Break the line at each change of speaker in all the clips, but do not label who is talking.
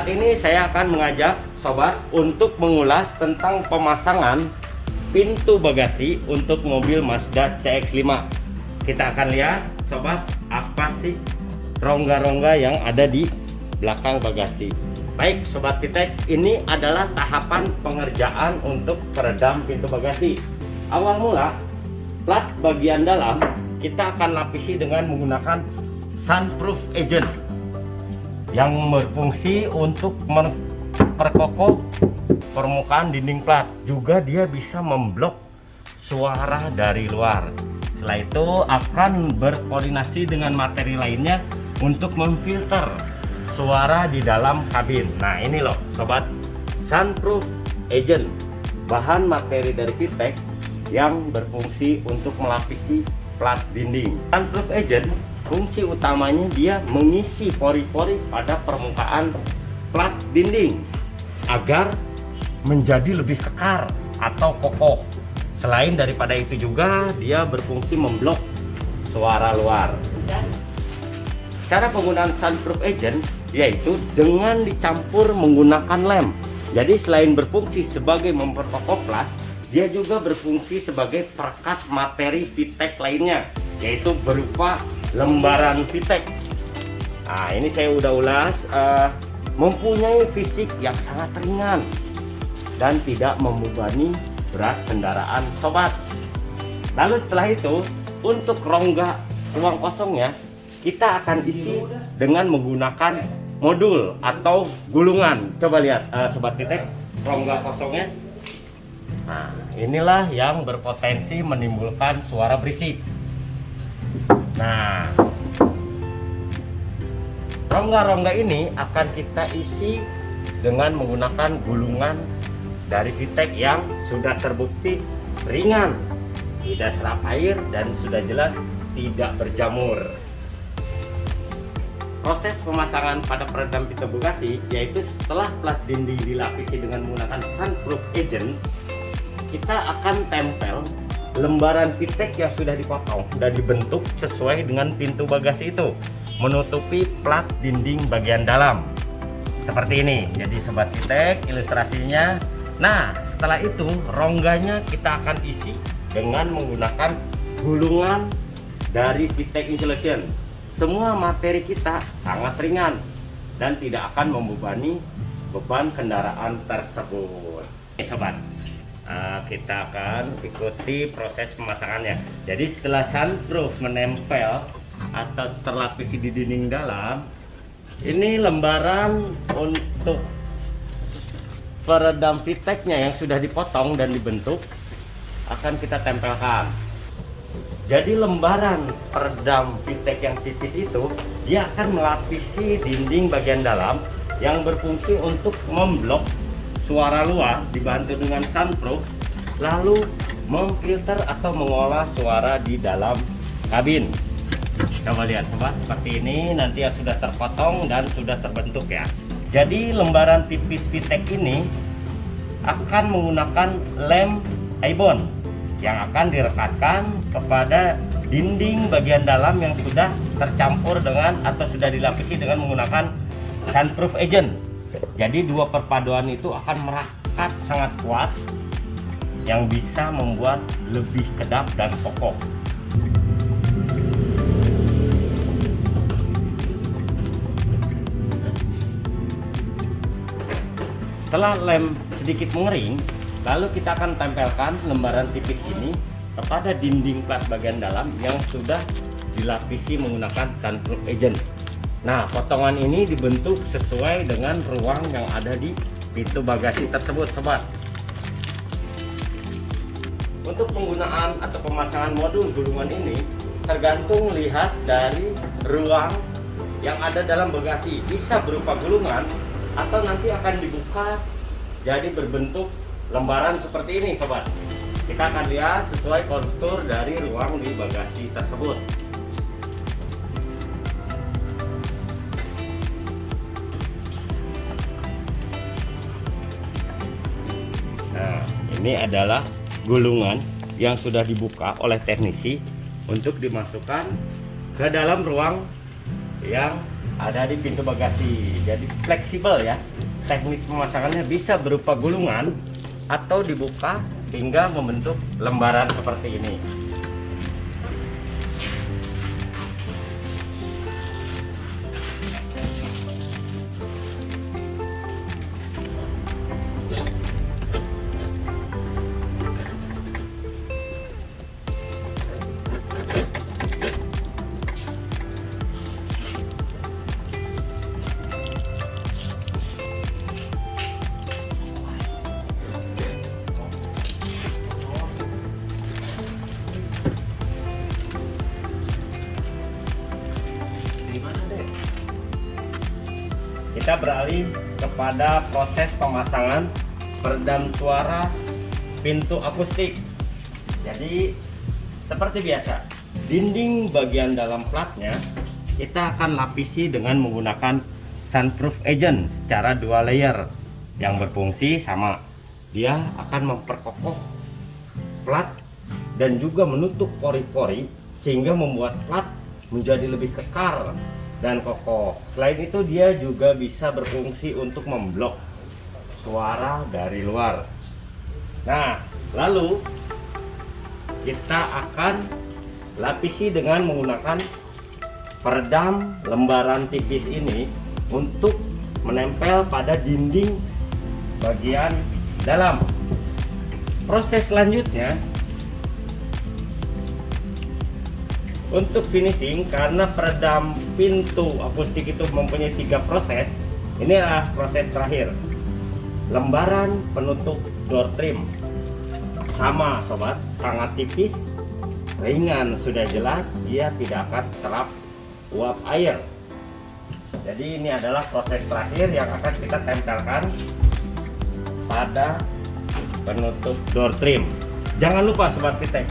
Saat ini saya akan mengajak sobat untuk mengulas tentang pemasangan pintu bagasi untuk mobil Mazda CX-5. Kita akan lihat sobat, apa sih rongga-rongga yang ada di belakang bagasi. Baik sobat Vitek, ini adalah tahapan pengerjaan untuk peredam pintu bagasi. Awal mula, plat bagian dalam kita akan lapisi dengan menggunakan sunroof agent yang berfungsi untuk memperkokoh permukaan dinding plat. Juga dia bisa memblok suara dari luar. Setelah itu akan berkoordinasi dengan materi lainnya untuk memfilter suara di dalam kabin. Nah ini loh sobat, sunroof agent, bahan materi dari Vitek yang berfungsi untuk melapisi plat dinding. Sunroof agent fungsi utamanya dia mengisi pori-pori pada permukaan plat dinding agar menjadi lebih kekar atau kokoh. Selain daripada itu juga dia berfungsi memblok suara luar. Cara penggunaan sunroof agent yaitu dengan dicampur menggunakan lem. Jadi selain berfungsi sebagai memperkokoh plat, dia juga berfungsi sebagai perekat materi Vitek lainnya, yaitu berupa lembaran Vitek. Nah ini saya udah ulas, mempunyai fisik yang sangat ringan dan tidak membebani berat kendaraan sobat. Lalu setelah itu untuk rongga ruang kosongnya kita akan isi dengan menggunakan modul atau gulungan. Coba lihat sobat Vitek, rongga kosongnya. Nah inilah yang berpotensi menimbulkan suara berisik. Nah, rongga-rongga ini akan kita isi dengan menggunakan gulungan dari Vitek yang sudah terbukti ringan, tidak serap air, dan sudah jelas tidak berjamur. Proses pemasangan pada peredam pintu bagasi yaitu setelah plat dinding dilapisi dengan menggunakan sunroof agent, kita akan tempel lembaran Vitek yang sudah dipotong dan dibentuk sesuai dengan pintu bagasi itu, menutupi plat dinding bagian dalam seperti ini. Jadi sobat Vitek, ilustrasinya. Nah setelah itu rongganya kita akan isi dengan menggunakan gulungan dari Vitek Insulation. Semua materi kita sangat ringan dan tidak akan membebani beban kendaraan tersebut. Oke sobat, kita akan ikuti proses pemasangannya. Jadi setelah sunroof menempel atau terlapisi di dinding dalam, ini lembaran untuk peredam Viteknya yang sudah dipotong dan dibentuk akan kita tempelkan. Jadi lembaran peredam Vitek yang tipis itu dia akan melapisi dinding bagian dalam yang berfungsi untuk memblok suara luar dibantu dengan sunroof, lalu memfilter atau mengolah suara di dalam kabin. Coba lihat sobat, seperti ini nanti yang sudah terpotong dan sudah terbentuk ya. Jadi lembaran tipis Vitek ini akan menggunakan lem ibon yang akan direkatkan kepada dinding bagian dalam yang sudah tercampur dengan atau sudah dilapisi dengan menggunakan sunroof agent. Jadi dua perpaduan itu akan merakat sangat kuat yang bisa membuat lebih kedap dan kokoh. Setelah lem sedikit mengering, lalu kita akan tempelkan lembaran tipis ini kepada dinding plat bagian dalam yang sudah dilapisi menggunakan sunroof agent. Nah, potongan ini dibentuk sesuai dengan ruang yang ada di pintu bagasi tersebut, sobat. Untuk penggunaan atau pemasangan modul gulungan ini tergantung lihat dari ruang yang ada dalam bagasi. Bisa berupa gulungan atau nanti akan dibuka jadi berbentuk lembaran seperti ini, sobat. Kita akan lihat sesuai konstur dari ruang di bagasi tersebut. Nah, ini adalah gulungan yang sudah dibuka oleh teknisi untuk dimasukkan ke dalam ruang yang ada di pintu bagasi. Jadi fleksibel ya. Teknis pemasangannya bisa berupa gulungan atau dibuka hingga membentuk lembaran seperti ini. Kita beralih kepada proses pemasangan peredam suara pintu akustik. Jadi seperti biasa, dinding bagian dalam platnya kita akan lapisi dengan menggunakan sunproof agent secara 2 layer yang berfungsi sama. Dia akan memperkokoh plat dan juga menutup pori-pori sehingga membuat plat menjadi lebih kekar dan kokoh. Selain itu dia juga bisa berfungsi untuk memblok suara dari luar. Nah, lalu kita akan lapisi dengan menggunakan peredam lembaran tipis ini untuk menempel pada dinding bagian dalam. Proses selanjutnya untuk finishing, karena peredam pintu akustik itu mempunyai 3 proses. Ini adalah proses terakhir, lembaran penutup door trim. Sama sobat, sangat tipis, ringan, sudah jelas dia tidak akan serap uap air. Jadi ini adalah proses terakhir yang akan kita tempelkan pada penutup door trim. Jangan lupa sobat Pitek,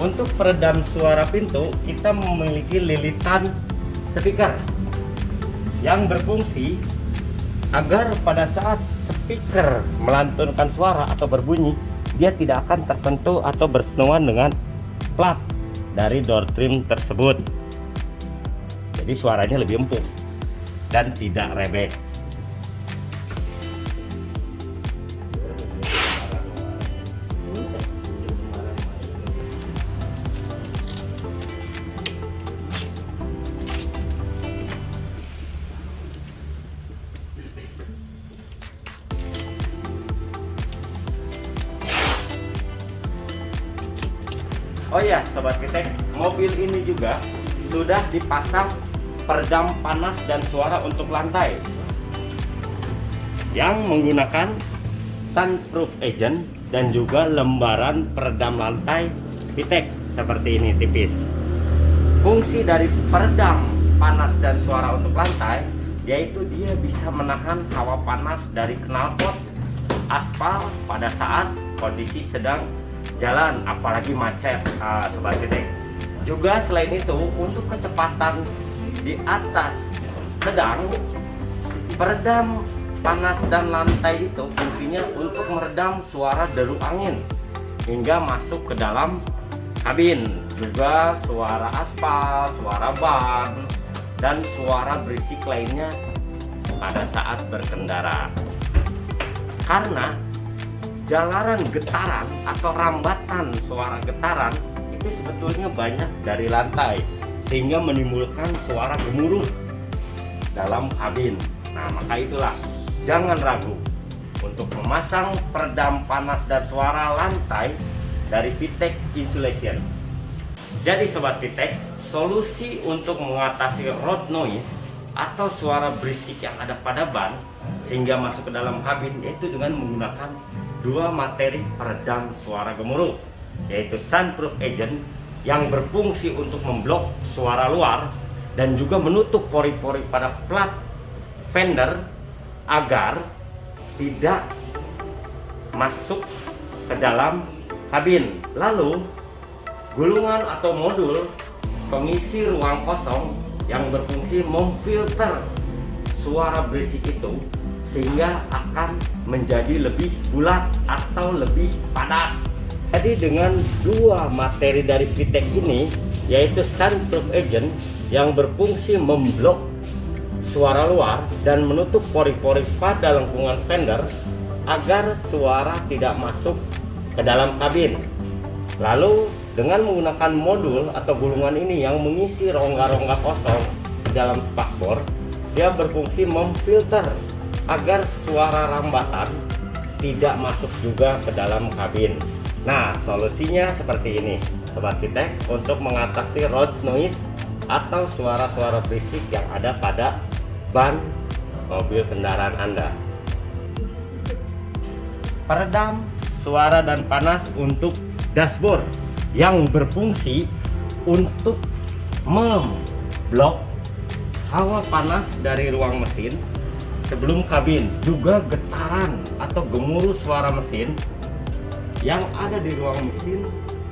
untuk peredam suara pintu kita memiliki lilitan speaker yang berfungsi agar pada saat speaker melantunkan suara atau berbunyi, dia tidak akan tersentuh atau bersentuhan dengan plat dari door trim tersebut. Jadi suaranya lebih empuk dan tidak rebek. Oh iya sobat Pitek, mobil ini juga sudah dipasang peredam panas dan suara untuk lantai yang menggunakan sunproof agent dan juga lembaran peredam lantai Pitek seperti ini tipis. Fungsi dari peredam panas dan suara untuk lantai yaitu dia bisa menahan hawa panas dari knalpot aspal pada saat kondisi sedang jalan, apalagi macet, sobat Pitek. Juga selain itu, untuk kecepatan di atas sedang, peredam panas dan lantai itu fungsinya untuk meredam suara deru angin hingga masuk ke dalam kabin. Juga suara aspal, suara ban, dan suara berisik lainnya pada saat berkendara. Karena jalaran getaran atau rambatan suara getaran itu sebetulnya banyak dari lantai sehingga menimbulkan suara gemuruh dalam kabin. Nah, maka itulah jangan ragu untuk memasang peredam panas dan suara lantai dari Pitek Insulation. Jadi sobat Pitek, solusi untuk mengatasi road noise atau suara berisik yang ada pada ban sehingga masuk ke dalam kabin yaitu dengan menggunakan 2 materi peredam suara gemuruh, yaitu sunproof agent yang berfungsi untuk memblok suara luar dan juga menutup pori-pori pada plat fender agar tidak masuk ke dalam kabin. Lalu gulungan atau modul pengisi ruang kosong yang berfungsi memfilter suara berisik itu sehingga akan menjadi lebih bulat atau lebih padat. Jadi dengan 2 materi dari Pitek ini, yaitu sunproof agent yang berfungsi memblok suara luar dan menutup pori-pori pada lengkungan fender agar suara tidak masuk ke dalam kabin. Lalu dengan menggunakan modul atau gulungan ini yang mengisi rongga-rongga kosong di dalam spakbor, dia berfungsi memfilter agar suara rambatan tidak masuk juga ke dalam kabin. Nah, solusinya seperti ini Sobat Vitek, untuk mengatasi road noise atau suara-suara berisik yang ada pada ban mobil kendaraan Anda. Peredam suara dan panas untuk dashboard yang berfungsi untuk memblok hawa panas dari ruang mesin sebelum kabin, juga getaran atau gemuruh suara mesin yang ada di ruang mesin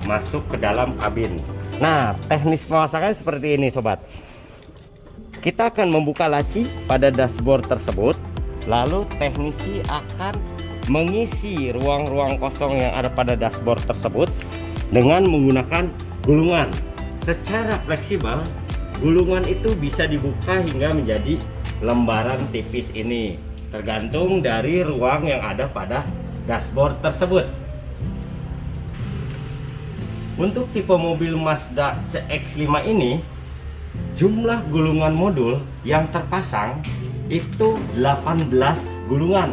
masuk ke dalam kabin. Nah, teknis pemasangannya seperti ini sobat. Kita akan membuka laci pada dashboard tersebut, lalu teknisi akan mengisi ruang-ruang kosong yang ada pada dashboard tersebut dengan menggunakan gulungan. Secara fleksibel, gulungan itu bisa dibuka hingga menjadi lembaran tipis ini, tergantung dari ruang yang ada pada dashboard tersebut. Untuk tipe mobil Mazda CX-5 ini, jumlah gulungan modul yang terpasang itu 18 gulungan,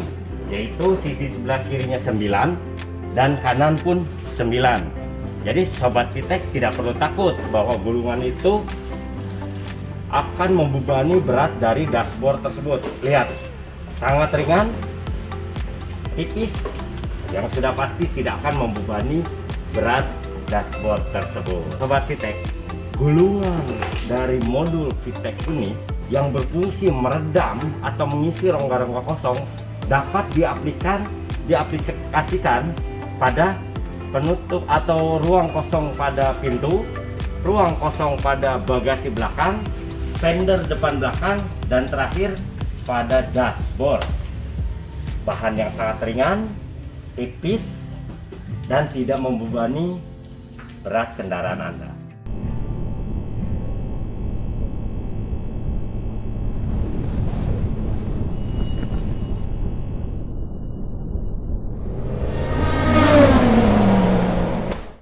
yaitu sisi sebelah kirinya 9 dan kanan pun 9. Jadi Sobat Vitek tidak perlu takut bahwa gulungan itu akan membebani berat dari dashboard tersebut. Lihat, sangat ringan, tipis, yang sudah pasti tidak akan membebani berat dashboard tersebut. Sobat Vitek, gulungan dari modul Vitek ini yang berfungsi meredam atau mengisi rongga-rongga kosong dapat diaplikasikan pada penutup atau ruang kosong pada pintu, ruang kosong pada bagasi belakang, fender depan belakang, dan terakhir pada dashboard. Bahan yang sangat ringan, tipis, dan tidak membebani berat kendaraan Anda.